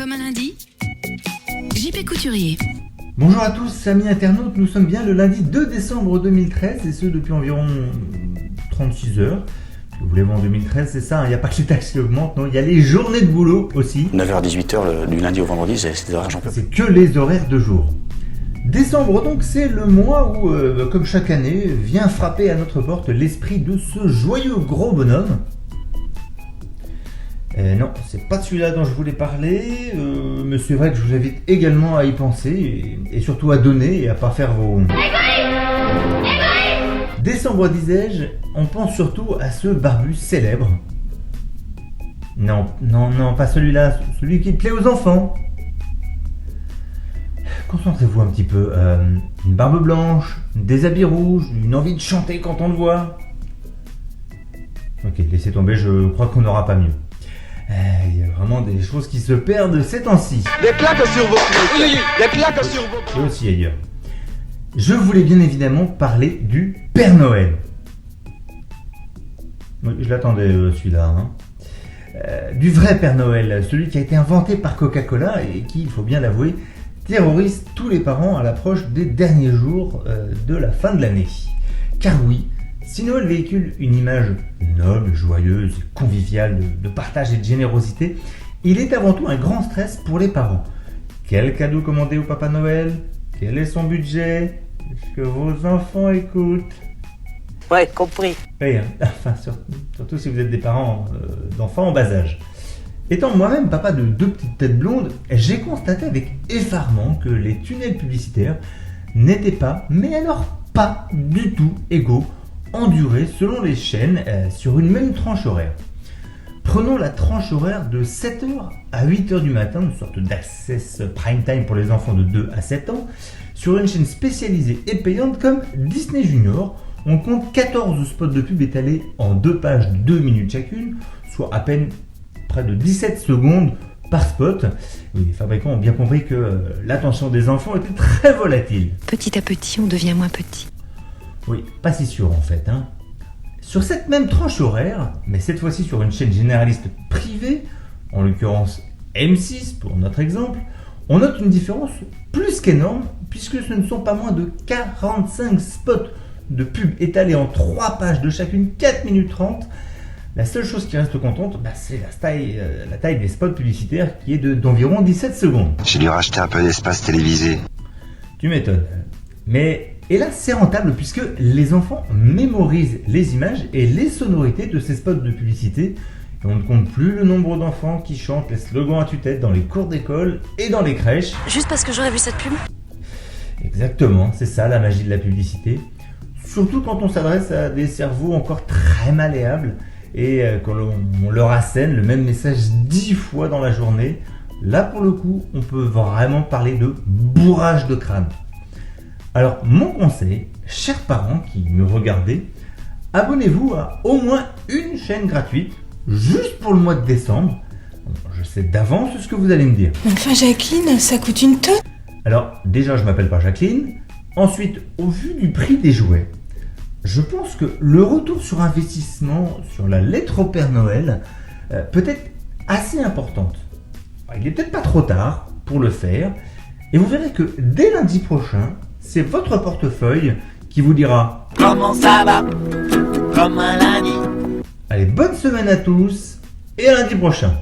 Comme un lundi, JP Couturier. Bonjour à tous, amis internautes, nous sommes bien le lundi 2 décembre 2013 et ce depuis environ 36 heures. Vous voulez voir en 2013, c'est ça, il n'y a pas que les taxes qui augmentent, non, il y a les journées de boulot aussi. 9h-18h du lundi au vendredi, c'est des horaires j'en peux plus. C'est que les horaires de jour. Décembre donc, c'est le mois où, comme chaque année, vient frapper à notre porte l'esprit de ce joyeux gros bonhomme. Non, c'est pas de celui-là dont je voulais parler, mais c'est vrai que je vous invite également à y penser, et surtout à donner et à pas faire vos... Décembre, disais-je, on pense surtout à ce barbu célèbre. Non, pas celui-là, celui qui plaît aux enfants. Concentrez-vous un petit peu. Une barbe blanche, des habits rouges, une envie de chanter quand on le voit. Ok, laissez tomber, je crois qu'on n'aura pas mieux. Il y a vraiment des choses qui se perdent ces temps-ci. Des claques sur vos cuisses. Des claques sur vos cuisses. Et aussi ailleurs. Je voulais bien évidemment parler du Père Noël. Oui, je l'attendais celui-là. Du vrai Père Noël, celui qui a été inventé par Coca-Cola et qui, il faut bien l'avouer, terrorise tous les parents à l'approche des derniers jours de la fin de l'année. Car oui, si Noël véhicule une image noble, joyeuse, conviviale, de partage et de générosité, il est avant tout un grand stress pour les parents. Quel cadeau commander au Papa Noël? Quel est son budget? Est-ce que vos enfants écoutent? Ouais, compris. Oui, enfin, surtout si vous êtes des parents d'enfants en bas âge. Étant moi-même papa de 2 petites têtes blondes, j'ai constaté avec effarement que les tunnels publicitaires n'étaient pas, mais alors pas du tout égaux en durée selon les chaînes sur une même tranche horaire. Prenons la tranche horaire de 7h à 8h du matin, une sorte d'access prime time pour les enfants de 2 à 7 ans, sur une chaîne spécialisée et payante comme Disney Junior. On compte 14 spots de pub étalés en 2 pages de 2 minutes chacune, soit à peine près de 17 secondes par spot. Oui, les fabricants ont bien compris que l'attention des enfants était très volatile. Petit à petit, on devient moins petit. Oui, pas si sûr en fait. Sur cette même tranche horaire, mais cette fois-ci sur une chaîne généraliste privée, en l'occurrence M6 pour notre exemple, on note une différence plus qu'énorme puisque ce ne sont pas moins de 45 spots de pub étalés en 3 pages de chacune 4 minutes 30. La seule chose qui reste contente, c'est la taille des spots publicitaires qui est d'environ 17 secondes. J'ai dû racheter un peu d'espace télévisé. Tu m'étonnes. Et là, c'est rentable puisque les enfants mémorisent les images et les sonorités de ces spots de publicité. Et on ne compte plus le nombre d'enfants qui chantent les slogans à tue-tête dans les cours d'école et dans les crèches. Juste parce que j'aurais vu cette pub? Exactement, c'est ça la magie de la publicité. Surtout quand on s'adresse à des cerveaux encore très malléables et qu'on leur assène le même message 10 fois dans la journée. Là, pour le coup, on peut vraiment parler de bourrage de crâne. Alors, mon conseil, chers parents qui me regardez, abonnez-vous à au moins une chaîne gratuite, juste pour le mois de décembre. Je sais d'avance ce que vous allez me dire. Enfin, Jacqueline, ça coûte une tonne. Alors, déjà, je m'appelle pas Jacqueline. Ensuite, au vu du prix des jouets, je pense que le retour sur investissement sur la lettre au Père Noël peut être assez importante. Il est peut-être pas trop tard pour le faire. Et vous verrez que dès lundi prochain, c'est votre portefeuille qui vous dira « Comment ça va? Comme un lundi. » Allez, bonne semaine à tous et à lundi prochain.